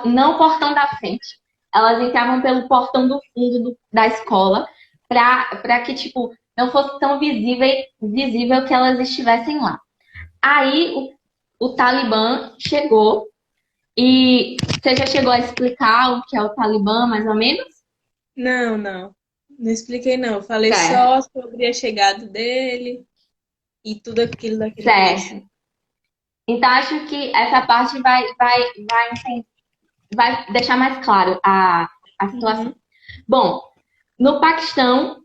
Não o portão da frente. Elas entravam pelo portão do fundo da escola, para que, tipo, não fosse tão visível que elas estivessem lá. Aí, o Talibã chegou, e você já chegou a explicar o que é o Talibã, mais ou menos? Não, não. Não expliquei, não. Eu falei Certo, só sobre a chegada dele e tudo aquilo daquele trecho. certo. Então, acho que essa parte vai deixar mais claro a situação. Uhum. Bom, no Paquistão,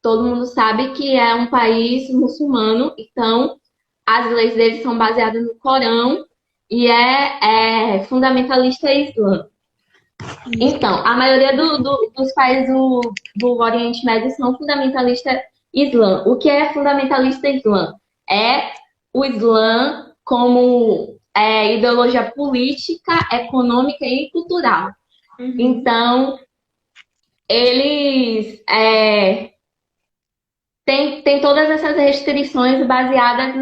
todo mundo sabe que é um país muçulmano, então as leis deles são baseadas no Corão e é fundamentalista islâmico. Isso. Então, a maioria dos países do Oriente Médio são fundamentalistas islã. O que é fundamentalista islã? É o Islã como ideologia política, econômica e cultural. Uhum. Então, eles têm todas essas restrições baseadas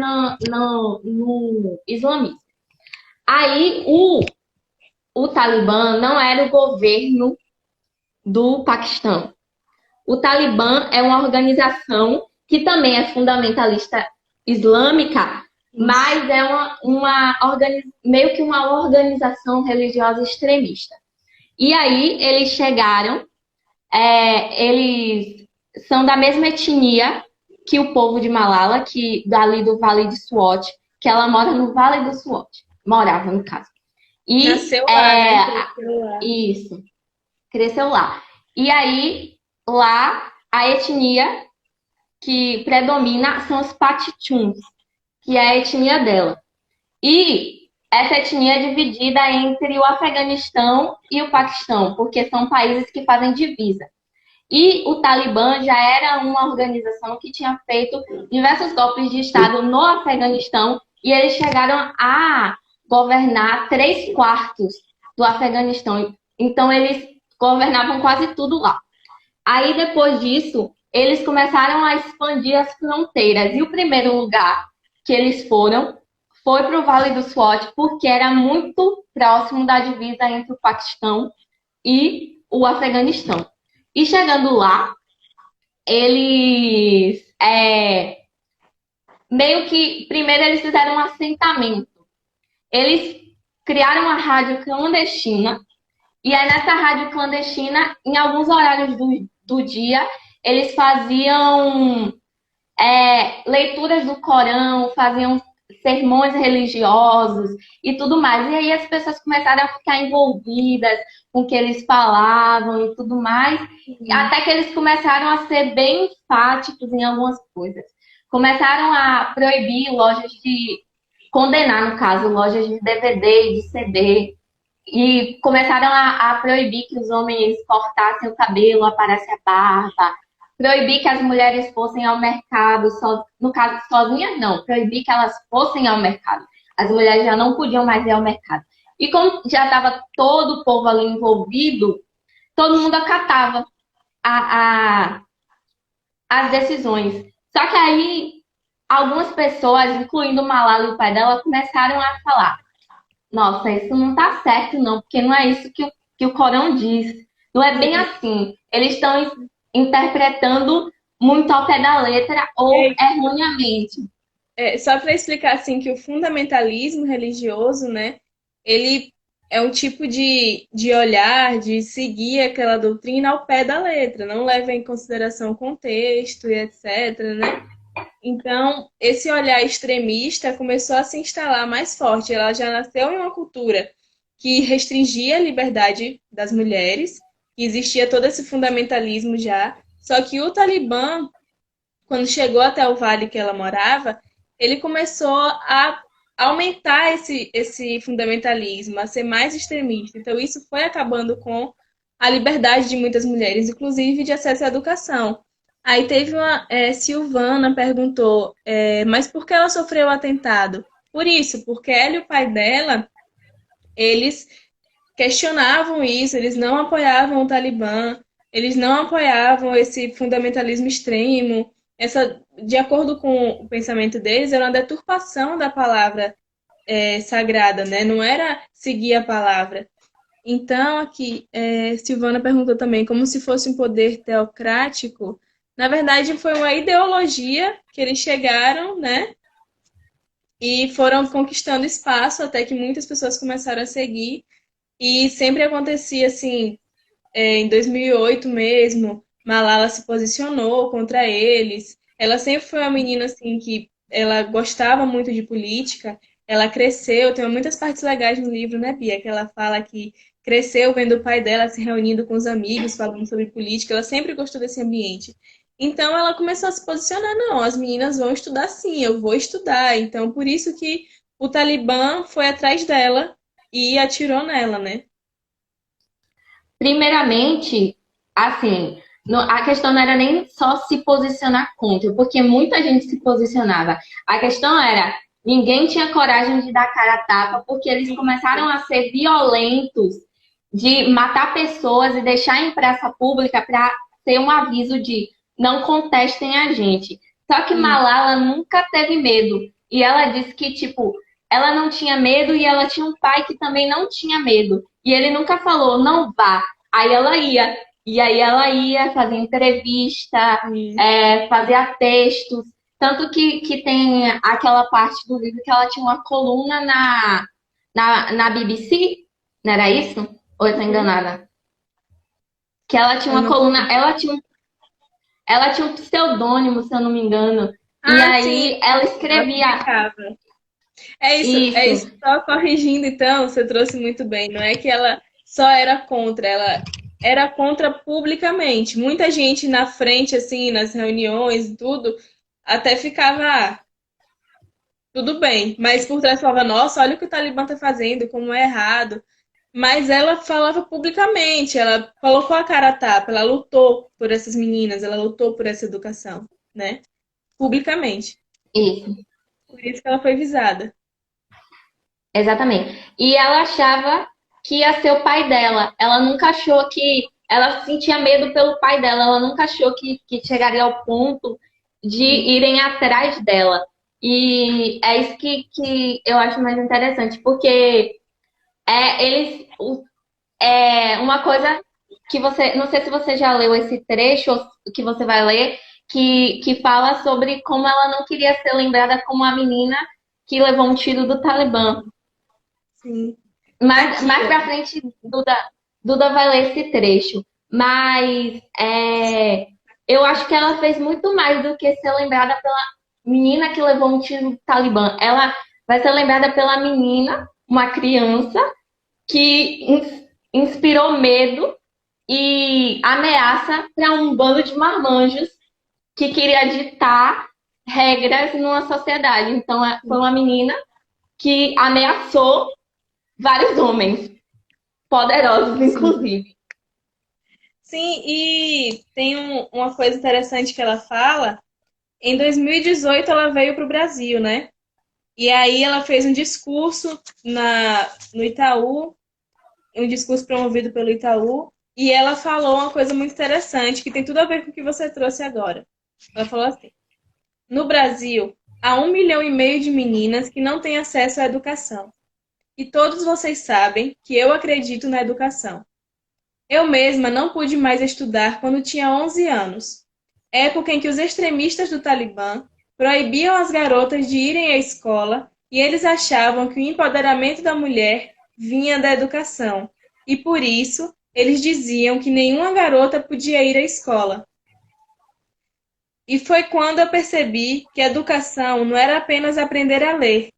no islamismo. Aí, o Talibã não era o governo do Paquistão. O Talibã é uma organização que também é fundamentalista islâmica, Isso. mas é meio que uma organização religiosa extremista. E aí eles chegaram, eles são da mesma etnia que o povo de Malala, que dali do Vale de Swat, que ela mora no Vale do Swat, morava no caso. E Nasceu lá, né? Cresceu lá. isso, cresceu lá. E aí, lá, a etnia que predomina são os Pakhtuns, que é a etnia dela. E essa etnia é dividida entre o Afeganistão e o Paquistão, porque são países que fazem divisa. E o Talibã já era uma organização que tinha feito diversos golpes de Estado no Afeganistão e eles chegaram a governar 3/4 do Afeganistão. Então, eles governavam quase tudo lá. Aí, depois disso, eles começaram a expandir as fronteiras. E o primeiro lugar que eles foram foi para o Vale do Swat, porque era muito próximo da divisa entre o Paquistão e o Afeganistão. E chegando lá, eles meio que primeiro eles fizeram um assentamento. Eles criaram uma rádio clandestina. E aí nessa rádio clandestina, em alguns horários do dia, eles faziam leituras do Corão, faziam sermões religiosos e tudo mais. E aí as pessoas começaram a ficar envolvidas com o que eles falavam e tudo mais, Uhum. até que eles começaram a ser bem enfáticos em algumas coisas. Começaram a proibir lojas condenar, no caso, lojas de DVD e de CD, e começaram a proibir que os homens cortassem o cabelo, aparecesse a barba, proibir que as mulheres fossem ao mercado, no caso, sozinhas não, proibir que elas fossem ao mercado. As mulheres já não podiam mais ir ao mercado. E como já estava todo o povo ali envolvido, todo mundo acatava a, a, as decisões. Só que aí algumas pessoas, incluindo Malala e o pai dela, começaram a falar: nossa, isso não tá certo, não, porque não é isso que o Corão diz. Não é bem assim. Eles estão interpretando muito ao pé da letra ou erroneamente. Só para explicar assim que o fundamentalismo religioso, né, ele é um tipo de olhar, de seguir aquela doutrina ao pé da letra, não leva em consideração o contexto e etc, né? Então, esse olhar extremista começou a se instalar mais forte. Ela já nasceu em uma cultura que restringia a liberdade das mulheres, que existia todo esse fundamentalismo já. Só que o Talibã, quando chegou até o vale que ela morava, ele começou a aumentar esse fundamentalismo, a ser mais extremista. Então, isso foi acabando com a liberdade de muitas mulheres, inclusive de acesso à educação. Aí teve Silvana perguntou, mas por que ela sofreu o atentado? Por isso, porque ela e o pai dela, eles questionavam isso, eles não apoiavam o Talibã, eles não apoiavam esse fundamentalismo extremo. De acordo com o pensamento deles, era uma deturpação da palavra sagrada, né? Não era seguir a palavra. Então, aqui, Silvana perguntou também, como se fosse um poder teocrático. Na verdade, foi uma ideologia que eles chegaram, né? E foram conquistando espaço até que muitas pessoas começaram a seguir. E sempre acontecia assim, em 2008 mesmo, Malala se posicionou contra eles. Ela sempre foi uma menina assim que ela gostava muito de política. Ela cresceu, tem muitas partes legais no livro, né, Bia? Que ela fala que cresceu vendo o pai dela se reunindo com os amigos, falando sobre política. Ela sempre gostou desse ambiente. Então ela começou a se posicionar, não, as meninas vão estudar sim, eu vou estudar. Então por isso que o Talibã foi atrás dela e atirou nela, né? Primeiramente, assim, a questão não era nem só se posicionar contra, porque muita gente se posicionava. A questão era, ninguém tinha coragem de dar cara a tapa, porque eles começaram a ser violentos, de matar pessoas e deixar em praça pública para ter um aviso de não contestem a gente. Só que Malala nunca teve medo. E ela disse que, tipo, ela não tinha medo e ela tinha um pai que também não tinha medo. E ele nunca falou, não vá. Aí ela ia. E aí ela ia fazer entrevista, fazia textos. Tanto que tem aquela parte do livro que ela tinha uma coluna na BBC, não era isso? Ou eu tô enganada? Que ela tinha uma coluna, ela tinha um pseudônimo, se eu não me engano. E aí Sim. ela escrevia. É isso. Só corrigindo, então, você trouxe muito bem. Não é que ela só era contra, ela era contra publicamente. Muita gente na frente, assim, nas reuniões e tudo, até ficava, tudo bem. Mas por trás falava, nossa, olha o que o Talibã tá fazendo, como é errado. Mas ela falava publicamente, ela colocou a cara a tapa, ela lutou por essas meninas, ela lutou por essa educação, né? Publicamente. Isso. Por isso que ela foi visada. Exatamente. E ela achava que ia ser o pai dela. Ela nunca achou que. Ela sentia medo pelo pai dela. Ela nunca achou que chegaria ao ponto de irem atrás dela. E é isso que eu acho mais interessante, porque uma coisa que você. Não sei se você já leu esse trecho ou que você vai ler, que fala sobre como ela não queria ser lembrada como a menina que levou um tiro do Talibã. Sim. Mais pra frente, Duda vai ler esse trecho. Mas eu acho que ela fez muito mais do que ser lembrada pela menina que levou um tiro do Talibã. Ela vai ser lembrada pela menina, uma criança, que inspirou medo e ameaça para um bando de marmanjos que queria ditar regras numa sociedade. Então, foi uma menina que ameaçou vários homens, poderosos, inclusive. Sim, e tem uma coisa interessante que ela fala. Em 2018, ela veio para o Brasil, né? E aí ela fez um discurso no Itaú, um discurso promovido pelo Itaú, e ela falou uma coisa muito interessante, que tem tudo a ver com o que você trouxe agora. Ela falou assim: no Brasil, há 1,5 milhão de meninas que não têm acesso à educação. E todos vocês sabem que eu acredito na educação. Eu mesma não pude mais estudar quando tinha 11 anos, época em que os extremistas do Talibã proibiam as garotas de irem à escola e eles achavam que o empoderamento da mulher vinha da educação. E por isso, eles diziam que nenhuma garota podia ir à escola. E foi quando eu percebi que a educação não era apenas aprender a ler,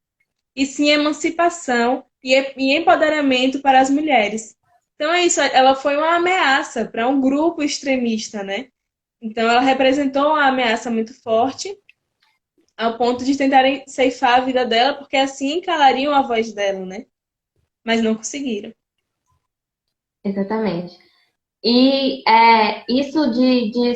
e sim emancipação e empoderamento para as mulheres. Então é isso, ela foi uma ameaça para um grupo extremista, né? Então ela representou uma ameaça muito forte, ao ponto de tentarem ceifar a vida dela, porque assim calariam a voz dela, né? Mas não conseguiram. Exatamente. E isso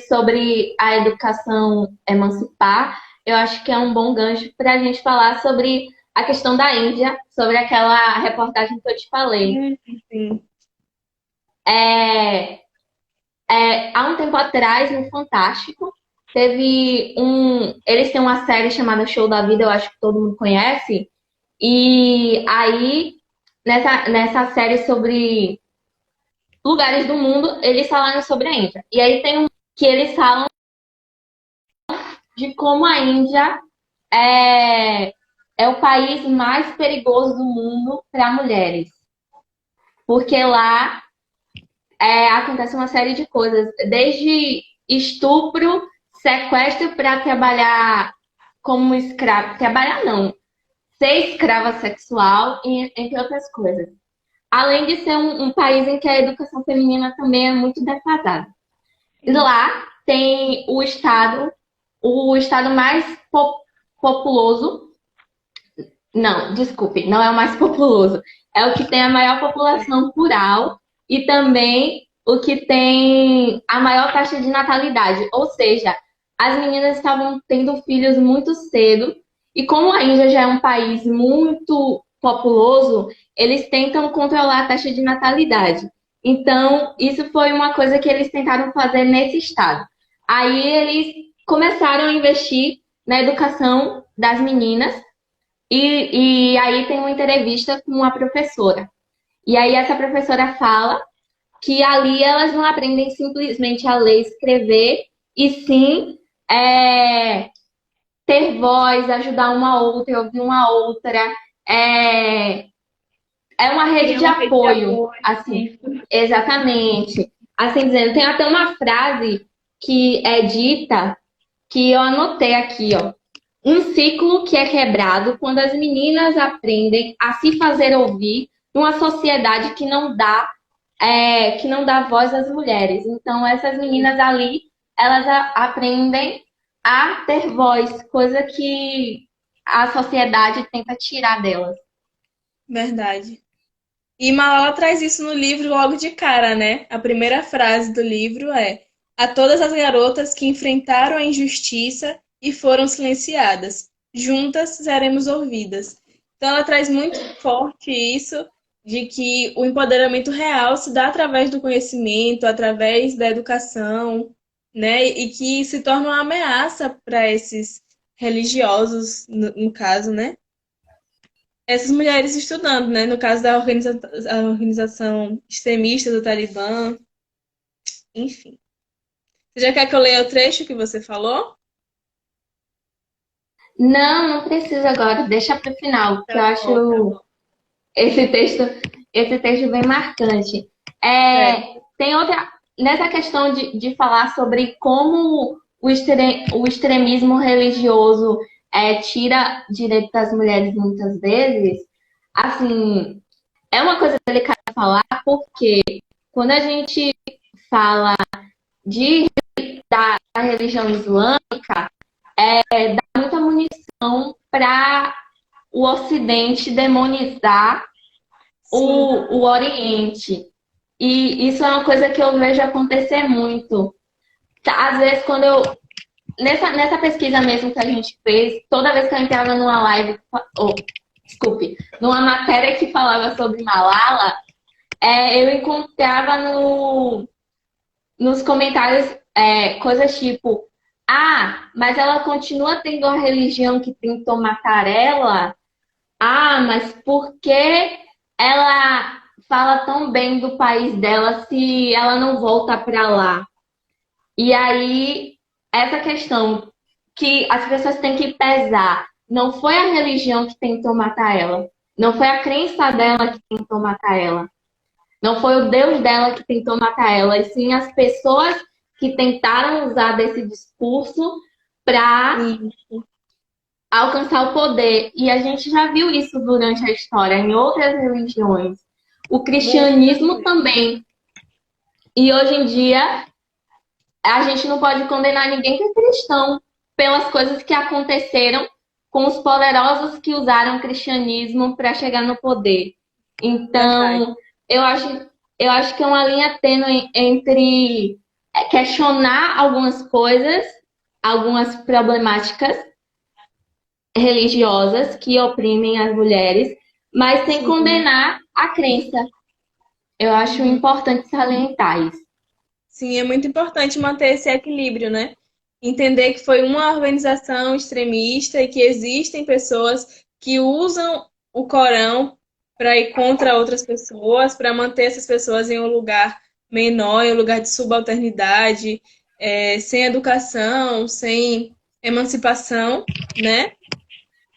sobre a educação emancipar, eu acho que é um bom gancho para a gente falar sobre a questão da Índia, sobre aquela reportagem que eu te falei. Sim. Há um tempo atrás, no Fantástico, eles têm uma série chamada Show da Vida, eu acho que todo mundo conhece. E aí, nessa série sobre lugares do mundo, eles falaram sobre a Índia. E aí tem um que eles falam de como a Índia é o país mais perigoso do mundo para mulheres. Porque lá acontece uma série de coisas, desde estupro, sequestro para trabalhar como escravo. Trabalhar não, ser escrava sexual, entre outras coisas. Além de ser um país em que a educação feminina também é muito defasada. Lá tem o estado mais populoso. Não, desculpe, não é o mais populoso. É o que tem a maior população rural e também o que tem a maior taxa de natalidade. Ou seja, as meninas estavam tendo filhos muito cedo. E como a Índia já é um país muito populoso, eles tentam controlar a taxa de natalidade. Então, isso foi uma coisa que eles tentaram fazer nesse estado. Aí eles começaram a investir na educação das meninas e aí tem uma entrevista com uma professora. E aí essa professora fala que ali elas não aprendem simplesmente a ler e escrever, e sim ter voz, ajudar uma outra, ouvir uma outra. É uma rede de apoio, assim. Exatamente. Assim dizendo, tem até uma frase que é dita, que eu anotei aqui, ó. Um ciclo que é quebrado quando as meninas aprendem a se fazer ouvir numa sociedade que não dá voz às mulheres. Então, essas meninas ali, elas aprendem a ter voz, coisa que a sociedade tenta tirar delas. Verdade. E Malala traz isso no livro logo de cara, né? A primeira frase do livro é: a todas as garotas que enfrentaram a injustiça e foram silenciadas, juntas seremos ouvidas. Então ela traz muito forte isso de que o empoderamento real se dá através do conhecimento, através da educação, né? E que se torna uma ameaça para esses religiosos, no caso, né? Essas mulheres estudando, né? No caso da a organização extremista do Talibã, enfim. Você já quer que eu leia o trecho que você falou? Não precisa agora, deixa para o final, que eu acho esse texto bem marcante. Tem outra, nessa questão de falar sobre como o extremismo religioso tira direito das mulheres muitas vezes, assim, é uma coisa delicada falar, porque quando a gente fala da religião islâmica, dá muita munição para o Ocidente demonizar o Oriente. E isso é uma coisa que eu vejo acontecer muito. Às vezes, nessa pesquisa mesmo que a gente fez, toda vez que eu entrava numa live, numa matéria que falava sobre Malala, eu encontrava nos comentários coisas tipo: Ah, mas ela continua tendo a religião que tentou matar ela? Ah, mas por que ela fala tão bem do país dela se ela não volta para lá? E aí, essa questão que as pessoas têm que pesar. Não foi a religião que tentou matar ela. Não foi a crença dela que tentou matar ela. Não foi o Deus dela que tentou matar ela. E sim as pessoas que tentaram usar desse discurso para Sim, alcançar o poder. E a gente já viu isso durante a história, em outras religiões. O muitas cristianismo vezes. também. E hoje em dia, a gente não pode condenar ninguém que é cristão pelas coisas que aconteceram com os poderosos que usaram o cristianismo para chegar no poder. Verdade. Então, eu acho, eu acho que é uma linha tênue entre questionar algumas coisas, algumas problemáticas religiosas que oprimem as mulheres, mas sem Sim. condenar a crença. Eu acho Uhum. importante salientar isso. Sim, é muito importante manter esse equilíbrio, né? Entender que foi uma organização extremista e que existem pessoas que usam o Corão para ir contra outras pessoas, para manter essas pessoas em um lugar menor, em um lugar de subalternidade, sem educação, sem emancipação, né?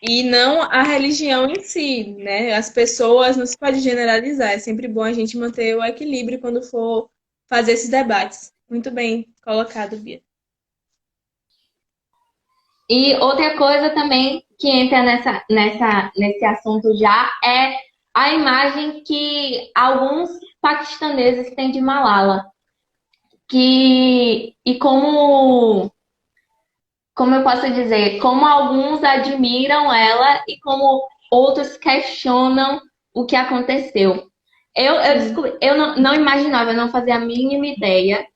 E não a religião em si, né? As pessoas não se pode generalizar. É sempre bom a gente manter o equilíbrio quando for fazer esses debates. Muito bem colocado, Bia. E outra coisa também que entra nesse assunto já é a imagem que alguns paquistaneses têm de Malala. E como eu posso dizer, como alguns admiram ela e como outros questionam o que aconteceu. Sim. Eu não imaginava, eu não fazia a mínima ideia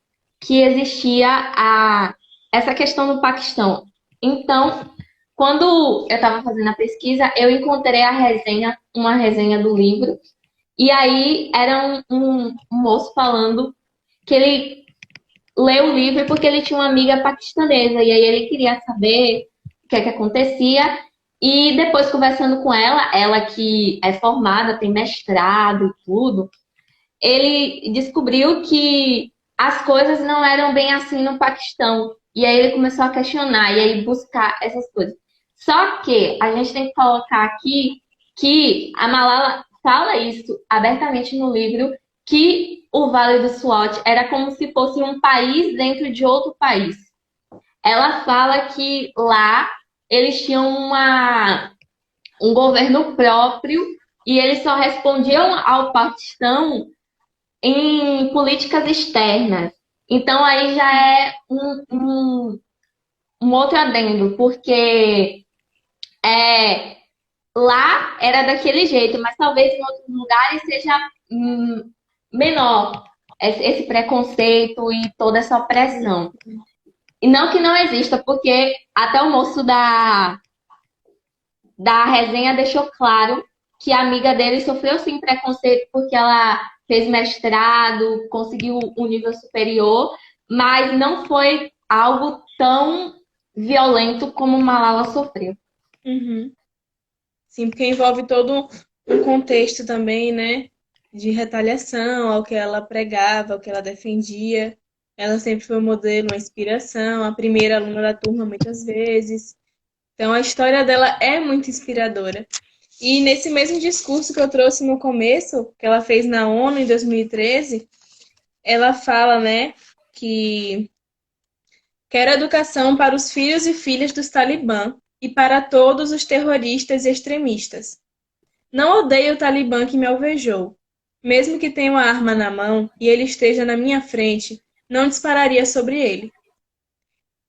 que existia essa questão no Paquistão. Então, quando eu estava fazendo a pesquisa, eu encontrei uma resenha do livro, e aí era um moço falando que ele leu o livro porque ele tinha uma amiga paquistanesa, e aí ele queria saber o que é que acontecia, e depois conversando com ela que é formada, tem mestrado e tudo, ele descobriu que as coisas não eram bem assim no Paquistão. E aí ele começou a questionar e aí buscar essas coisas. Só que a gente tem que colocar aqui que a Malala fala isso abertamente no livro, que o Vale do Swat era como se fosse um país dentro de outro país. Ela fala que lá eles tinham um governo próprio e eles só respondiam ao Paquistão em políticas externas. Então aí já é um outro adendo, porque é, lá era daquele jeito, mas talvez em outros lugares seja menor esse preconceito e toda essa opressão. E não que não exista, porque até o moço da resenha deixou claro que a amiga dele sofreu sim preconceito porque ela fez mestrado, conseguiu um nível superior, mas não foi algo tão violento como Malala sofreu. Uhum. Sim, porque envolve todo um contexto também, né? De retaliação ao que ela pregava, ao que ela defendia. Ela sempre foi um modelo, uma inspiração, a primeira aluna da turma, muitas vezes. Então, a história dela é muito inspiradora. E nesse mesmo discurso que eu trouxe no começo, que ela fez na ONU em 2013, ela fala, né, que quer educação para os filhos e filhas dos Talibã e para todos os terroristas e extremistas. Não odeio o Talibã que me alvejou. Mesmo que tenha uma arma na mão e ele esteja na minha frente, não dispararia sobre ele.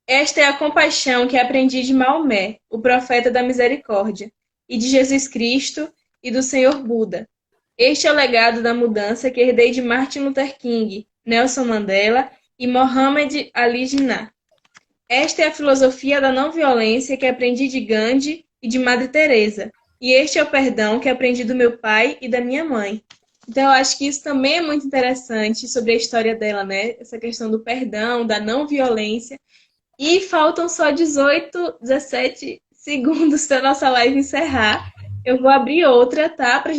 Esta é a compaixão que aprendi de Maomé, o profeta da misericórdia, e de Jesus Cristo e do Senhor Buda. Este é o legado da mudança que herdei de Martin Luther King, Nelson Mandela e Mohammed Ali Jinnah. Esta é a filosofia da não violência que aprendi de Gandhi e de Madre Teresa. E este é o perdão que aprendi do meu pai e da minha mãe. Então, eu acho que isso também é muito interessante sobre a história dela, né? Essa questão do perdão, da não violência, E faltam só 18, 17 segundos para nossa live encerrar. Eu vou abrir outra, tá? Pra